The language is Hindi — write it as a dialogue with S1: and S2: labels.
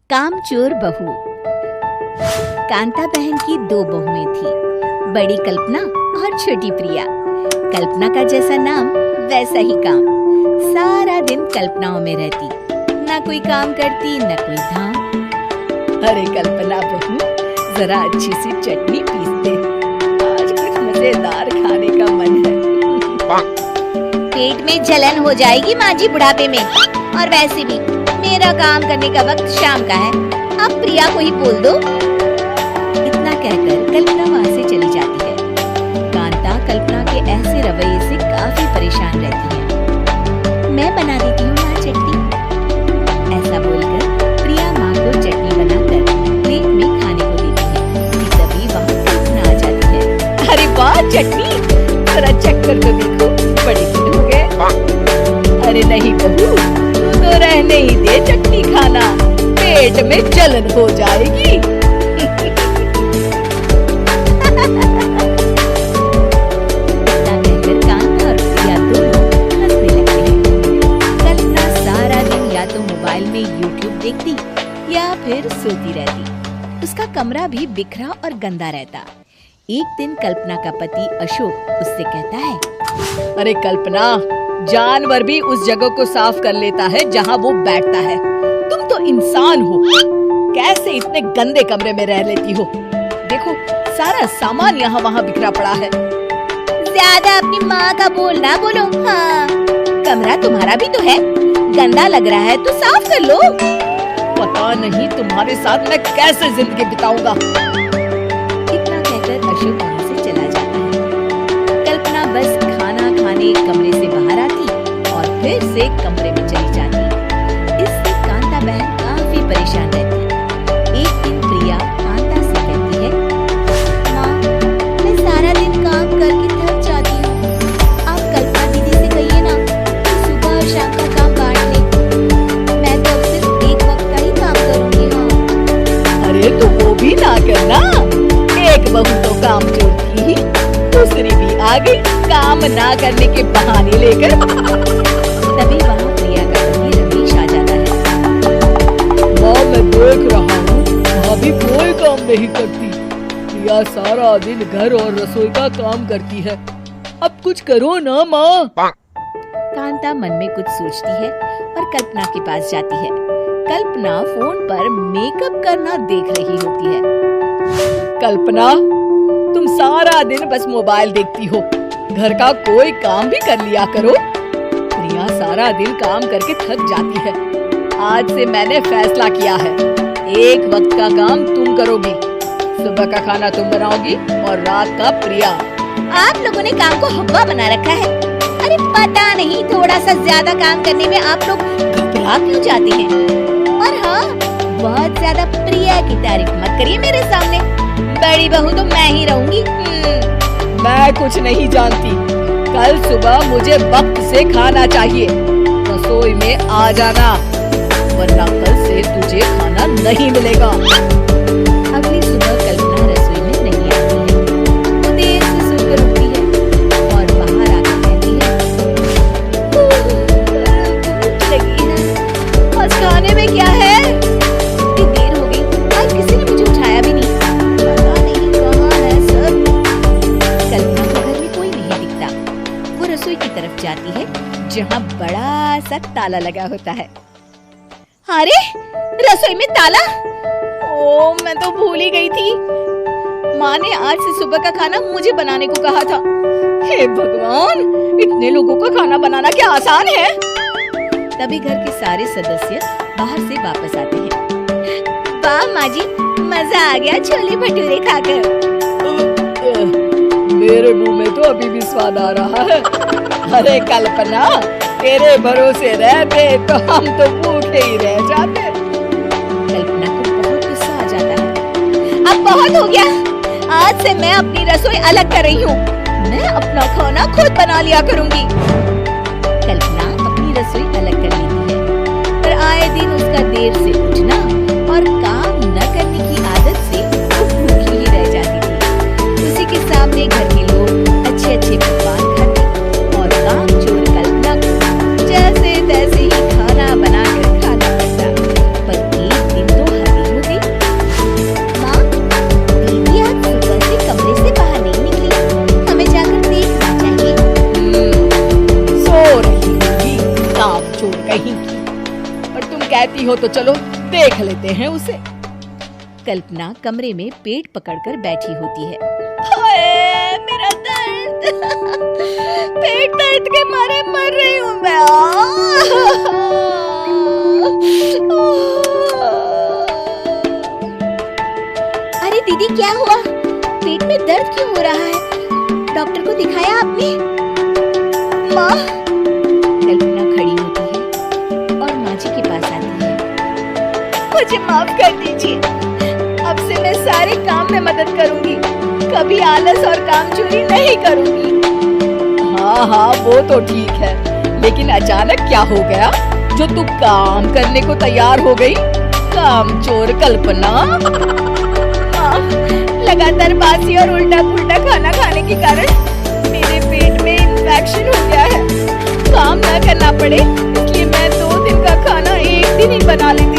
S1: कामचोर बहू। कांता बहन की दो बहुएं थी, बड़ी कल्पना और छोटी प्रिया। कल्पना का जैसा नाम वैसा ही काम। सारा दिन कल्पनाओं में रहती, ना कोई काम करती न कोई धाम। अरे कल्पना बहू, जरा अच्छी सी चटनी पीस दे, आज कुछ मजेदार खाने का मन है।
S2: पेट में जलन हो जाएगी माँ जी बुढ़ापे में, और वैसे भी मेरा काम करने का वक्त शाम का है। अब प्रिया को ही बोल दो।
S1: इतना कहकर कल्पना वहाँ से चली जाती है। कांता कल्पना के ऐसे रवैये से काफी परेशान रहती है। मैं बना देती हूँ माँ चटनी, ऐसा बोलकर प्रिया माँ को चटनी बनाकर प्लेट में खाने को देती है कि तभी वहाँ कल्पना आ जाती है। अरे वाह चटनी, जरा चक्कर तो देखो, बड़े दिन हो गए। अरे नहीं बहू, तू तो रहने ही दे चटनी खाना, पेट में जलन हो जाएगी। इतना कहकर कांता और प्रिया दोनों हंसने लगते हैं। कल्पना सारा दिन या तो मोबाइल में यूट्यूब देखती या फिर सोती रहती। उसका कमरा भी बिखरा और गंदा रहता। एक दिन कल्पना का पति अशोक उससे कहता है, अरे कल्पना, जानवर भी उस जगह को साफ कर लेता है जहाँ वो बैठता है, तुम तो इंसान हो, कैसे इतने गंदे कमरे में रह लेती हो? देखो सारा सामान यहाँ वहाँ बिखरा पड़ा है।
S2: ज्यादा अपनी माँ का बोल ना बोलो। हाँ,
S1: कमरा तुम्हारा भी तो है, गंदा लग रहा है तो साफ कर लो। पता नहीं तुम्हारे साथ मैं कैसे जिंदगी बिताऊंगा। इतना कहकर अशोक वहाँ से चला जाता है। कल्पना बस खाना खाने कमरे से बाहर आती और फिर से कमरे में चली जाती। इससे कांता बहन काफी परेशान रहती। एक दिन प्रिया कांता से कहती है,
S2: माँ, मैं सारा दिन काम करके थक जाती हूँ। आप कल्पना दीदी से कहिए ना कि सुबह और शाम का काम बांट ले। मैं तो अब सिर्फ एक वक्त का ही काम करूँगी। हाँ।
S1: अरे तो वो भी ना करना, एक बहू तो काम छोड़ती ही, दूसरी भी आ गई काम ना करने के बहाने लेकर। तभी वहाँ प्रिया का पति रमेश आ जाता है।
S3: माँ, मैं देख रहा हूँ भाभी कोई काम नहीं करती। प्रिया सारा दिन घर और रसोई का काम करती है, अब कुछ करो ना माँ।
S1: कांता मन में कुछ सोचती है और कल्पना के पास जाती है। कल्पना फोन पर मेकअप करना देख रही होती है। कल्पना, तुम सारा दिन बस मोबाइल देखती हो, घर का कोई काम भी कर लिया करो। प्रिया सारा दिन काम करके थक जाती है। आज से मैंने फैसला किया है, एक वक्त का काम तुम करोगी, सुबह का खाना तुम बनाओगी और रात का प्रिया।
S2: आप लोगों ने काम को हवा बना रखा है। अरे पता नहीं थोड़ा सा ज्यादा काम करने में आप लोग घबरा क्यों जाते हैं। और हाँ, बहुत ज्यादा प्रिया की तारीफ मत करिए मेरे सामने, बड़ी बहू तो मैं ही रहूंगी।
S1: मैं कुछ नहीं जानती, कल सुबह मुझे वक्त से खाना चाहिए, रसोई में आ जाना, वरना कल से तुझे खाना नहीं मिलेगा। अगली सुबह कल्पना रसोई में नहीं आती है। वो देर से सोकर उठती है और बाहर आकर कहती है, भूख लगी है, आज खाने में क्या है? इतनी देर हो गई, आज किसी ने मुझे उठाया भी नहीं, पता नहीं कहाँ है सब। कल्पना को घर में कोई नहीं दिखता। वो रसोई की तरफ जाती है जहाँ बड़ा सा ताला लगा होता है।
S2: अरे रसोई में ताला!
S1: ओ, मैं तो भूल ही गई थी। माँ ने आज से सुबह का खाना मुझे बनाने को कहा था। हे भगवान, इतने लोगों का खाना बनाना क्या आसान है? तभी घर के सारे सदस्य बाहर से वापस आते हैं।
S2: वाह माँ जी, मजा आ गया छोले भटूरे खाकर।
S3: मेरे मुंह में तो अभी भी स्वाद आ रहा है।
S1: अरे कल्पना, तेरे भरोसे रहते तो हम तो भूखे ही रह जाते। कल्पना को बहुत गुस्सा आ जाता है।
S2: अब बहुत हो गया, आज से मैं अपनी रसोई अलग कर रही हूँ।
S1: मैं अपना खाना खुद बना लिया करूँगी। कल्पना अपनी रसोई अलग कर लेती है, पर आए दिन उसका देर से उठना और काम न करने की आदत से वो भूखी ही रह जाती थी। उसी के सामने घर के लोग अच्छे अच्छे पकवान खाते और कामचोर कल्पना को जैसे तैसे ही खाना बनाकर खाना पड़ता। पर एक दिन तो
S3: हो तो चलो देख लेते हैं उसे।
S1: कल्पना कमरे में पेट पकड़कर बैठी होती है।
S2: हाय, मेरा दर्द, पेट दर्द के मारे मर रही हूँ मैं। अरे दीदी क्या हुआ? पेट में दर्द क्यों हो रहा है? डॉक्टर को दिखाया आपने? माँ।
S1: कल्पना खड़ी होती है और माँ जी के पास आती है।
S2: मुझे माफ कर दीजिए, अब से मैं सारे काम में मदद करूंगी, कभी आलस और काम चोरी नहीं करूंगी।
S3: हाँ हाँ वो तो ठीक है, लेकिन अचानक क्या हो गया जो तू काम करने को तैयार हो गई? काम चोर कल्पना।
S2: लगातार बासी और उल्टा पुल्टा खाना खाने के कारण मेरे पेट में इन्फेक्शन हो गया है। काम न करना पड़े इसलिए मैं 2 दिन का खाना एक दिन ही बना लेती